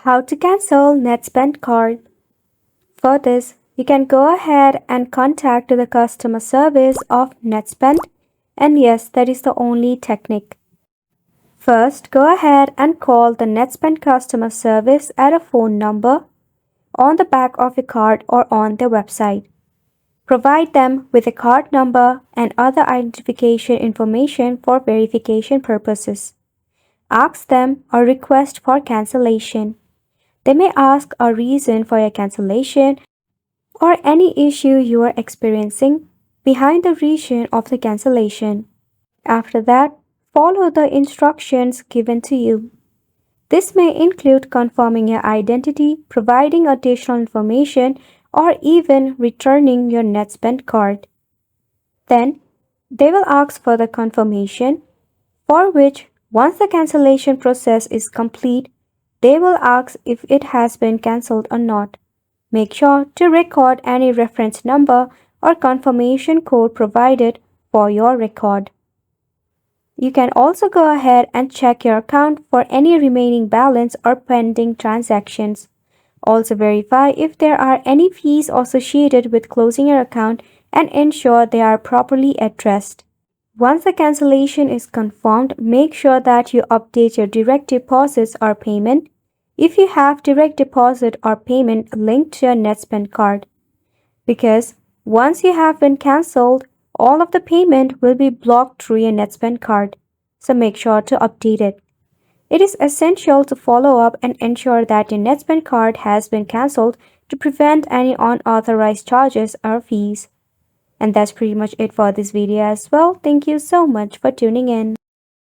How to cancel NetSpend card. For this, you can go ahead and contact the customer service of NetSpend, and yes, that is the only technique. First, go ahead and call the NetSpend customer service at a phone number on the back of your card or on their website. Provide them with a card number and other identification information for verification purposes. Ask them or request for cancellation. They may ask a reason for your cancellation or any issue you are experiencing behind the reason of the cancellation. After that, follow the instructions given to you. This may include confirming your identity, providing additional information, or even returning your NetSpend card. Then, they will ask for the confirmation, for which, once the cancellation process is complete, they will ask if it has been cancelled or not. Make sure to record any reference number or confirmation code provided for your record. You can also go ahead and check your account for any remaining balance or pending transactions. Also verify if there are any fees associated with closing your account and ensure they are properly addressed. Once the cancellation is confirmed, make sure that you update your direct deposits or payment if you have direct deposit or payment linked to your NetSpend card. Because once you have been cancelled, all of the payment will be blocked through your NetSpend card, so make sure to update it. It is essential to follow up and ensure that your NetSpend card has been cancelled to prevent any unauthorized charges or fees. And that's pretty much it for this video as well. Thank you so much for tuning in.